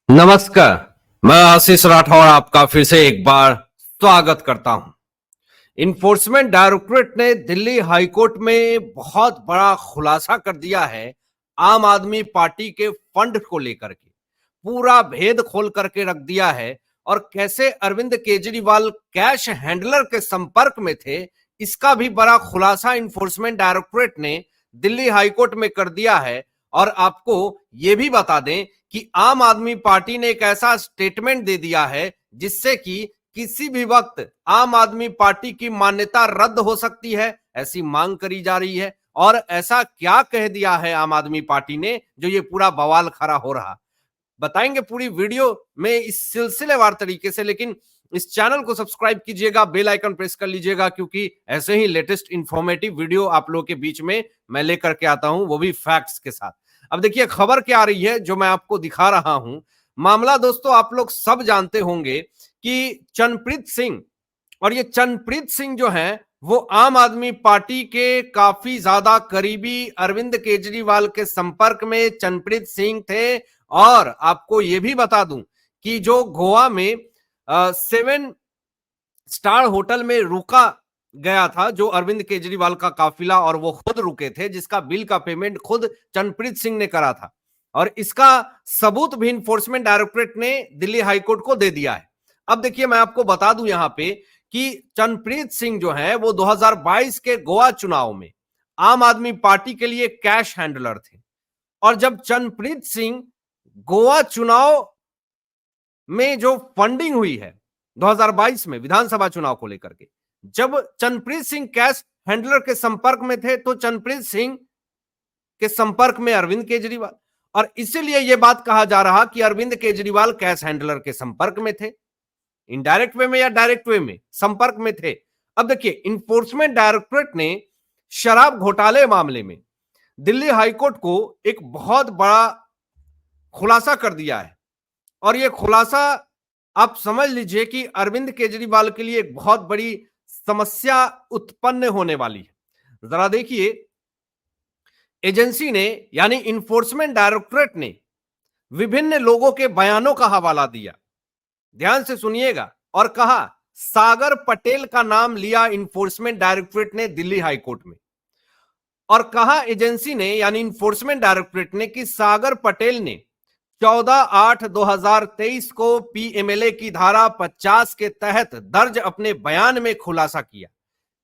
नमस्कार। मैं आशीष राठौर आपका फिर से एक बार स्वागत करता हूं। इन्फोर्समेंट डायरेक्टरेट ने दिल्ली हाईकोर्ट में बहुत बड़ा खुलासा कर दिया है आम आदमी पार्टी के फंड को लेकर के। पूरा भेद खोल करके रख दिया है और कैसे अरविंद केजरीवाल कैश हैंडलर के संपर्क में थे, इसका भी बड़ा खुलासा इन्फोर्समेंट डायरेक्टरेट ने दिल्ली हाईकोर्ट में कर दिया है। और आपको यह भी बता दें कि आम आदमी पार्टी ने एक ऐसा स्टेटमेंट दे दिया है जिससे कि किसी भी वक्त आम आदमी पार्टी की मान्यता रद्द हो सकती है, ऐसी मांग करी जा रही है। और ऐसा क्या कह दिया है आम आदमी पार्टी ने जो ये पूरा बवाल खड़ा हो रहा, बताएंगे पूरी वीडियो में इस सिलसिलेवार तरीके से। लेकिन इस चैनल को सब्सक्राइब कीजिएगा, बेल आइकन प्रेस कर लीजिएगा, क्योंकि ऐसे ही लेटेस्ट इंफॉर्मेटिव वीडियो आप लोगों के बीच में मैं लेकर के आता हूं, वो भी फैक्ट्स के साथ। अब देखिए खबर क्या आ रही है जो मैं आपको दिखा रहा हूं। मामला दोस्तों आप लोग सब जानते होंगे कि चरणप्रीत सिंह, और ये चरणप्रीत सिंह जो है वो आम आदमी पार्टी के काफी ज्यादा करीबी अरविंद केजरीवाल के संपर्क में चरणप्रीत सिंह थे। और आपको यह भी बता दूं कि जो गोवा में 7 स्टार होटल में रुका गया था जो अरविंद केजरीवाल का काफिला, और वो खुद रुके थे, जिसका बिल का पेमेंट खुद चरणप्रीत सिंह ने करा था। और इसका सबूत भी इन्फोर्समेंट डायरेक्टरेट ने दिल्ली हाईकोर्ट को दे दिया है। अब देखिए मैं आपको बता दूं यहां पे कि चरणप्रीत सिंह जो है वो 2022 के गोवा चुनाव में आम आदमी पार्टी के लिए कैश हैंडलर थे। और जब चरणप्रीत सिंह गोवा चुनाव में जो फंडिंग हुई है 2022 में विधानसभा चुनाव को लेकर के, जब चरणप्रीत सिंह कैश हैंडलर के संपर्क में थे तो चरणप्रीत सिंह के संपर्क में अरविंद केजरीवाल, और इसीलिए यह बात कहा जा रहा कि अरविंद केजरीवाल कैश हैंडलर के संपर्क में थे, इनडायरेक्ट वे में या डायरेक्ट वे में संपर्क में थे। अब देखिए इन्फोर्समेंट डायरेक्टरेट ने शराब घोटाले मामले में दिल्ली हाईकोर्ट को एक बहुत बड़ा खुलासा कर दिया है। और यह खुलासा आप समझ लीजिए कि अरविंद केजरीवाल के लिए एक बहुत बड़ी समस्या उत्पन्न होने वाली है। जरा देखिए, एजेंसी ने यानी इन्फोर्समेंट डायरेक्टरेट ने विभिन्न लोगों के बयानों का हवाला दिया, ध्यान से सुनिएगा, और कहा सागर पटेल का नाम लिया इन्फोर्समेंट डायरेक्टरेट ने दिल्ली हाईकोर्ट में। और कहा एजेंसी ने यानी इन्फोर्समेंट डायरेक्टरेट ने कि सागर पटेल ने 14/8/2023 को पीएमएलए की धारा 50 के तहत दर्ज अपने बयान में खुलासा किया।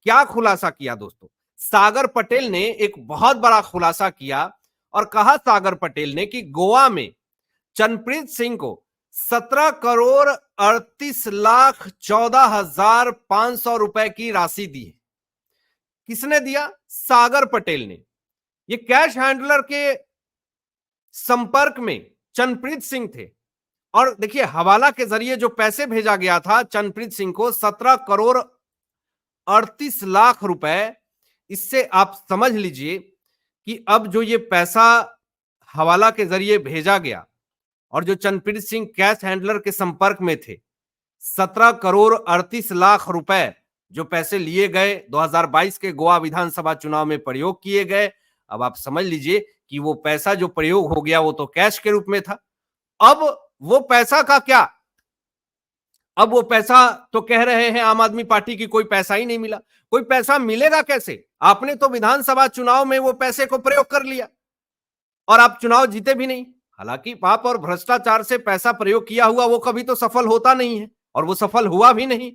क्या खुलासा किया दोस्तों? सागर पटेल ने एक बहुत बड़ा खुलासा किया और कहा सागर पटेल ने कि गोवा में चरणप्रीत सिंह को 17,38,14,500 रुपए की राशि दी है। किसने दिया? सागर पटेल ने। ये कैश हैंडलर के संपर्क में चरणप्रीत सिंह थे। और देखिए हवाला के जरिए जो पैसे भेजा गया था चरणप्रीत सिंह को 17,38,00,000 रुपए, इससे आप समझ लीजिए कि अब जो ये पैसा हवाला के जरिए भेजा गया और जो चरणप्रीत सिंह कैश हैंडलर के संपर्क में थे, 17,38,00,000 रुपए जो पैसे लिए गए 2022 के गोवा विधानसभा चुनाव में प्रयोग किए गए। अब आप समझ लीजिए कि वो पैसा जो प्रयोग हो गया वो तो कैश के रूप में था। अब वो पैसा का क्या? अब वो पैसा तो कह रहे हैं आम आदमी पार्टी की कोई पैसा ही नहीं मिला। कोई पैसा मिलेगा कैसे? आपने तो विधानसभा चुनाव में वो पैसे को प्रयोग कर लिया और आप चुनाव जीते भी नहीं। हालांकि पाप और भ्रष्टाचार से पैसा प्रयोग किया हुआ वो कभी तो सफल होता नहीं है और वो सफल हुआ भी नहीं।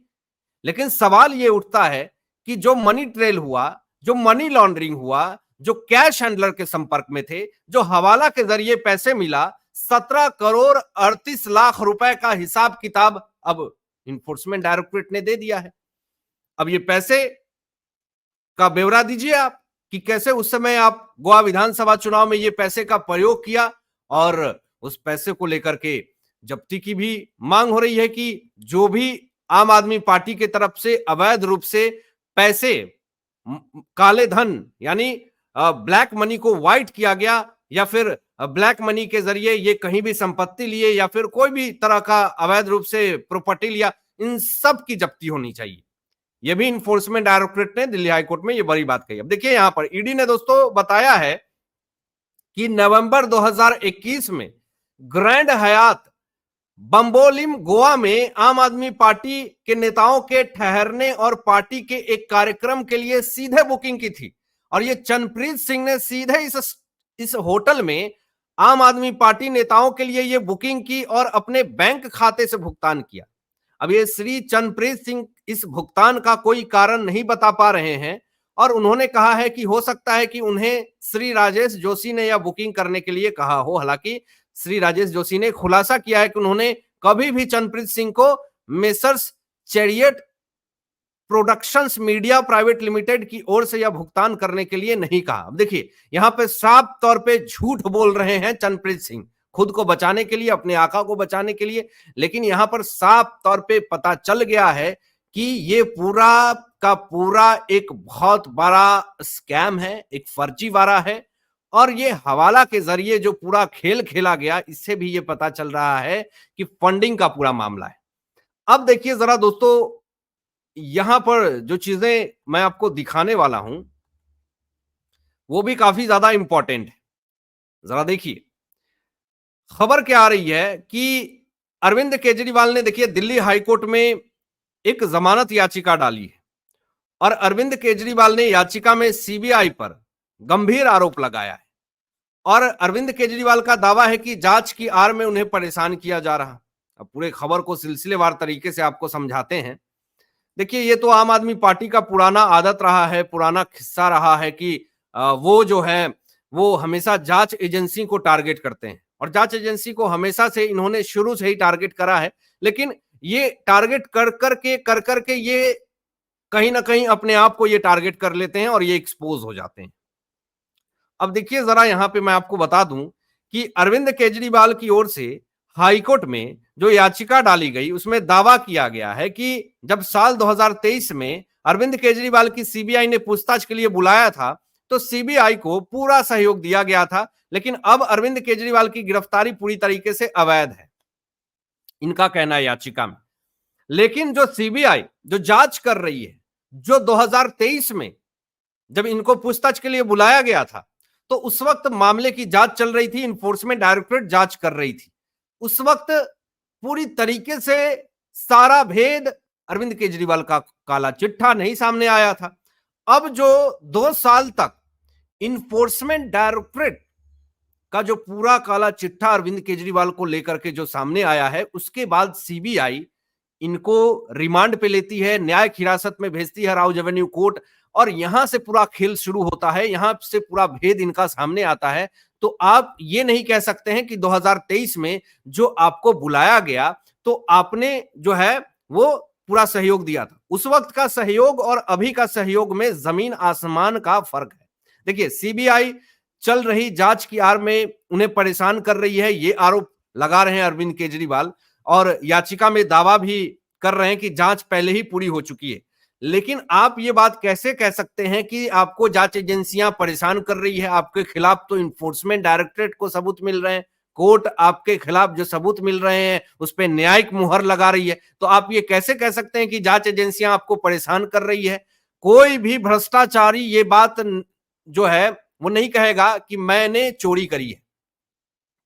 लेकिन सवाल ये उठता है कि जो मनी ट्रेल हुआ, जो मनी लॉन्ड्रिंग हुआ, जो कैश हैंडलर के संपर्क में थे, जो हवाला के जरिए पैसे मिला, 17,38,00,000 रुपए का हिसाब किताब अब इन्फोर्समेंट डायरेक्टरेट ने दे दिया है। अब ये पैसे का ब्यौरा दीजिए आप कि कैसे उस समय आप गोवा विधानसभा चुनाव में ये पैसे का प्रयोग किया, और उस पैसे को लेकर के जब्ती की भी मांग हो रही है कि जो भी आम आदमी पार्टी की तरफ से अवैध रूप से पैसे, काले धन यानी ब्लैक मनी को व्हाइट किया गया, या फिर ब्लैक मनी के जरिए ये कहीं भी संपत्ति लिए या फिर कोई भी तरह का अवैध रूप से प्रॉपर्टी लिया, इन सब की जब्ती होनी चाहिए। यह भी इन्फोर्समेंट डायरेक्टरेट ने दिल्ली हाईकोर्ट में ये बड़ी बात कही। अब देखिए यहां पर ईडी ने दोस्तों बताया है कि नवंबर 2021 में ग्रैंड हयात बम्बोलिम गोवा में आम आदमी पार्टी के नेताओं के ठहरने और पार्टी के एक कार्यक्रम के लिए सीधे बुकिंग की थी और ये चरणप्रीत सिंह ने सीधे इस होटल में आम आदमी पार्टी नेताओं के लिए ये बुकिंग की और अपने बैंक खाते से भुगतान किया। अब ये श्री चरणप्रीत सिंह इस भुगतान का कोई कारण नहीं बता पा रहे हैं और उन्होंने कहा है कि हो सकता है कि उन्हें श्री राजेश जोशी ने यह बुकिंग करने के लिए कहा हो। हालांकि श्री राजेश जोशी ने खुलासा किया है कि उन्होंने कभी भी चरणप्रीत सिंह को messrs chariot productions media private limited की ओर से यह भुगतान करने के लिए नहीं कहा। अब देखिए यहां पे साफ तौर पे झूठ बोल रहे हैं चरणप्रीत सिंह, खुद को बचाने के लिए, अपने आका को बचाने के लिए, लेकिन यहां पर साफ तौर पे पता चल गया है कि ये पूरा का पूरा एक बहुत बड़ा स्कैम है, एक फर्जीवाड़ा है और ये हवाला के जरिए जो पूरा खेल खेला गया, इससे भी ये पता चल रहा है कि फंडिंग का पूरा मामला है। अब देखिए जरा दोस्तों, यहां पर जो चीजें मैं आपको दिखाने वाला हूं वो भी काफी ज्यादा इंपॉर्टेंट है। जरा देखिए खबर क्या आ रही है कि अरविंद केजरीवाल ने देखिए दिल्ली हाईकोर्ट में एक जमानत याचिका डाली है और अरविंद केजरीवाल ने याचिका में सीबीआई पर गंभीर आरोप लगाया है और अरविंद केजरीवाल का दावा है कि जांच की आड़ में उन्हें परेशान किया जा रहा। अब पूरे खबर को सिलसिलेवार तरीके से आपको समझाते हैं। देखिए ये तो आम आदमी पार्टी का पुराना आदत रहा है, पुराना किस्सा रहा है कि वो जो है वो हमेशा जांच एजेंसी को टारगेट करते हैं और जांच एजेंसी को हमेशा से इन्होंने शुरू से ही टारगेट करा है, लेकिन ये टारगेट कर करके ये कहीं ना कहीं अपने आप को ये टारगेट कर लेते हैं और ये एक्सपोज हो जाते हैं। अब देखिए जरा यहां पे मैं आपको बता दूं कि अरविंद केजरीवाल की ओर से हाईकोर्ट में जो याचिका डाली गई उसमें दावा किया गया है कि जब साल 2023 में अरविंद केजरीवाल की सीबीआई ने पूछताछ के लिए बुलाया था तो सीबीआई को पूरा सहयोग दिया गया था, लेकिन अब अरविंद केजरीवाल की गिरफ्तारी पूरी तरीके से अवैध है, इनका कहना है याचिका में। लेकिन जो सीबीआई जो जांच कर रही है, जो 2023 में जब इनको पूछताछ के लिए बुलाया गया था तो उस वक्त मामले की जांच चल रही थी, इन्फोर्समेंट डायरेक्टरेट जांच कर रही थी। उस वक्त पूरी तरीके से सारा भेद अरविंद केजरीवाल का काला चिट्ठा नहीं सामने आया था। अब जो 2 साल तक इन्फोर्समेंट डायरेक्टरेट का जो पूरा काला चिट्ठा अरविंद केजरीवाल को लेकर के जो सामने आया है, उसके बाद सीबीआई इनको रिमांड पे लेती है, न्यायिक हिरासत में भेजती है राउज एवेन्यू कोर्ट और यहां से पूरा खेल शुरू होता है, यहां से पूरा भेद इनका सामने आता है। तो आप ये नहीं कह सकते हैं कि 2023 में जो आपको बुलाया गया तो आपने जो है वो पूरा सहयोग दिया था। उस वक्त का सहयोग और अभी का सहयोग में जमीन आसमान का फर्क है। देखिए सीबीआई चल रही जांच की आड़ में उन्हें परेशान कर रही है, ये आरोप लगा रहे हैं अरविंद केजरीवाल और याचिका में दावा भी कर रहे हैं कि जांच पहले ही पूरी हो चुकी है। लेकिन आप ये बात कैसे कह सकते हैं कि आपको जांच एजेंसियां परेशान कर रही है? आपके खिलाफ तो इन्फोर्समेंट डायरेक्टरेट को सबूत मिल रहे हैं, कोर्ट आपके खिलाफ जो सबूत मिल रहे हैं उस पर न्यायिक मुहर लगा रही है, तो आप ये कैसे कह सकते हैं कि जांच एजेंसियां आपको परेशान कर रही है? कोई भी भ्रष्टाचारी ये बात जो है वो नहीं कहेगा कि मैंने चोरी करी है।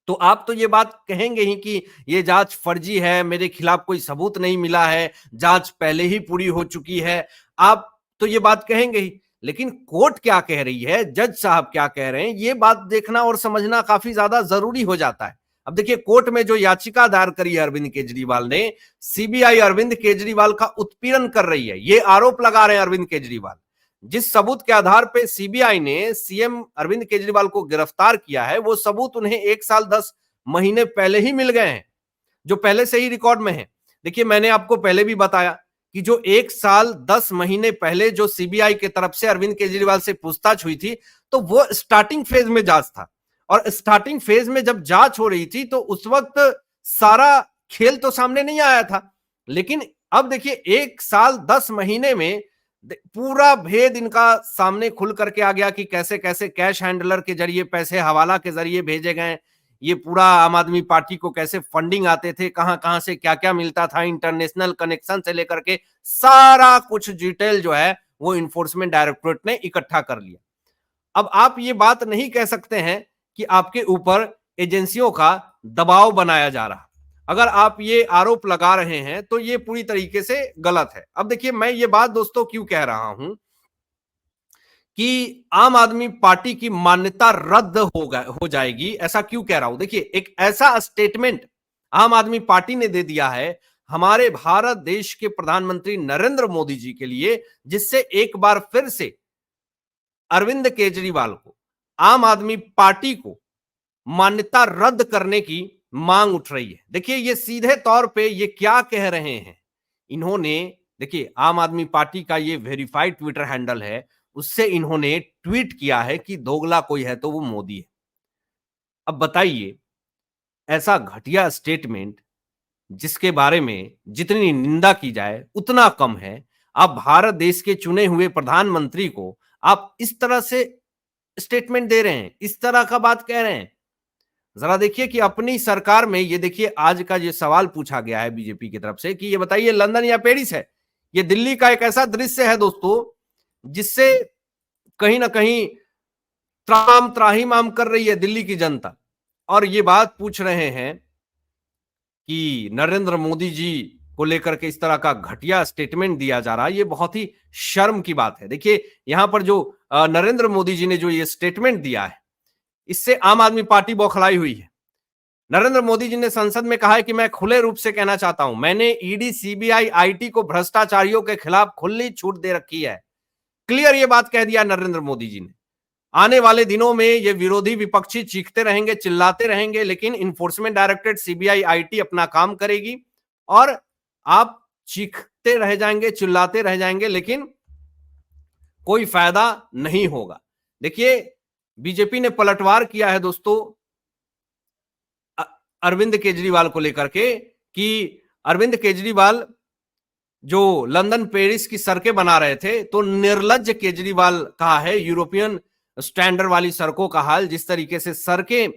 तो आप तो ये बात कहेंगे ही कि ये जांच फर्जी है, मेरे खिलाफ कोई सबूत नहीं मिला है, जांच पहले ही पूरी हो चुकी है, आप तो ये बात कहेंगे ही। लेकिन कोर्ट क्या कह रही है, जज साहब क्या कह रहे हैं, ये बात देखना और समझना काफी ज्यादा जरूरी हो जाता है। अब देखिए कोर्ट में जो याचिका दायर करी है अरविंद केजरीवाल ने, सीबीआई अरविंद केजरीवाल का उत्पीड़न कर रही है, ये आरोप लगा रहे हैं अरविंद केजरीवाल। जिस सबूत के आधार पर सीबीआई ने सीएम अरविंद केजरीवाल को गिरफ्तार किया है वो सबूत उन्हें 1 साल 10 महीने पहले ही मिल गए हैं, जो पहले से ही रिकॉर्ड में है। देखिए मैंने आपको पहले भी बताया कि जो 1 साल 10 महीने पहले जो सीबीआई की तरफ से अरविंद केजरीवाल से पूछताछ हुई थी तो वो स्टार्टिंग फेज में जांच था और स्टार्टिंग फेज में जब जांच हो रही थी तो उस वक्त सारा खेल तो सामने नहीं आया था। लेकिन अब देखिए 1 साल 10 महीने में पूरा भेद इनका सामने खुल करके आ गया कि कैसे कैसे कैश हैंडलर के जरिए पैसे हवाला के जरिए भेजे गए, ये पूरा आम आदमी पार्टी को कैसे फंडिंग आते थे, कहां कहां से क्या क्या मिलता था, इंटरनेशनल कनेक्शन से लेकर के सारा कुछ डिटेल जो है वो इन्फोर्समेंट डायरेक्टरेट ने इकट्ठा कर लिया। अब आप ये बात नहीं कह सकते हैं कि आपके ऊपर एजेंसियों का दबाव बनाया जा रहा। अगर आप ये आरोप लगा रहे हैं तो ये पूरी तरीके से गलत है। अब देखिए, मैं ये बात दोस्तों क्यों कह रहा हूं कि आम आदमी पार्टी की मान्यता रद्द हो जाएगी, ऐसा क्यों कह रहा हूं? देखिए, एक ऐसा स्टेटमेंट आम आदमी पार्टी ने दे दिया है हमारे भारत देश के प्रधानमंत्री नरेंद्र मोदी जी के लिए, जिससे एक बार फिर से अरविंद केजरीवाल को, आम आदमी पार्टी को मान्यता रद्द करने की मांग उठ रही है। देखिए, ये सीधे तौर पे ये क्या कह रहे हैं, इन्होंने, देखिए, आम आदमी पार्टी का ये वेरीफाइड ट्विटर हैंडल है, उससे इन्होंने ट्वीट किया है कि दोगला कोई है तो वो मोदी है। अब बताइए, ऐसा घटिया स्टेटमेंट जिसके बारे में जितनी निंदा की जाए उतना कम है। आप भारत देश के चुने हुए प्रधानमंत्री को आप इस तरह से स्टेटमेंट दे रहे हैं, इस तरह का बात कह रहे हैं। जरा देखिए कि अपनी सरकार में, ये देखिए, आज का ये सवाल पूछा गया है बीजेपी की तरफ से कि ये बताइए लंदन या पेरिस है। ये दिल्ली का एक ऐसा दृश्य है दोस्तों जिससे कहीं ना कहीं त्राम त्राहिमाम कर रही है दिल्ली की जनता, और ये बात पूछ रहे हैं कि नरेंद्र मोदी जी को लेकर के इस तरह का घटिया स्टेटमेंट दिया जा रहा है। ये बहुत ही शर्म की बात है। देखिए, यहां पर जो नरेंद्र मोदी जी ने जो ये स्टेटमेंट दिया है, इससे आम आदमी पार्टी बौखलाई हुई है। नरेंद्र मोदी जी ने संसद में कहा है कि मैं खुले रूप से कहना चाहता हूं, मैंने ईडी, सीबीआई, आईटी को भ्रष्टाचारियों के खिलाफ खुली छूट दे रखी है। क्लियर ये बात कह दिया नरेंद्र मोदी जी ने। आने वाले दिनों में ये विरोधी विपक्षी चीखते रहेंगे, चिल्लाते रहेंगे, लेकिन इन्फोर्समेंट डायरेक्टरेट, सीबीआई, आईटी अपना काम करेगी और आप चीखते रह जाएंगे, चिल्लाते रह जाएंगे, लेकिन कोई फायदा नहीं होगा। देखिए, बीजेपी ने पलटवार किया है दोस्तों अरविंद केजरीवाल को लेकर के कि अरविंद केजरीवाल जो लंदन पेरिस की सड़कें बना रहे थे, तो निर्लज्ज केजरीवाल कहा है, यूरोपियन स्टैंडर्ड वाली सड़कों का हाल, जिस तरीके से सड़कें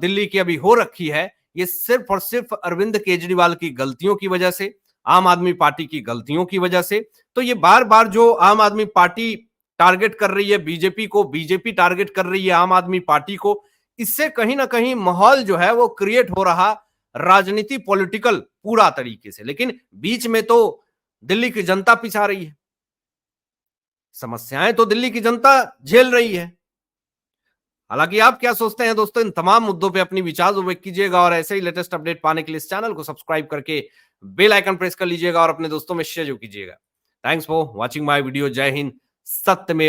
दिल्ली की अभी हो रखी है, ये सिर्फ और सिर्फ अरविंद केजरीवाल की गलतियों की वजह से, आम आदमी पार्टी की गलतियों की वजह से। तो ये बार बार जो आम आदमी पार्टी टारगेट कर रही है बीजेपी को, बीजेपी टारगेट कर रही है आम आदमी पार्टी को, इससे कहीं ना कहीं माहौल जो है वो क्रिएट हो रहा, राजनीति पॉलिटिकल पूरा तरीके से, लेकिन बीच में तो दिल्ली की जनता पिछा रही है, समस्याएं तो दिल्ली की जनता झेल रही है। हालांकि आप क्या सोचते हैं दोस्तों, इन तमाम मुद्दों पे अपनी विचार व्यक्त कीजिएगा और ऐसे ही लेटेस्ट अपडेट पाने के लिए इस चैनल को सब्सक्राइब करके बेल आइकन प्रेस कर लीजिएगा और अपने दोस्तों में शेयर कीजिएगा। Thanks for watching my video. जय हिंद, सत्यमेव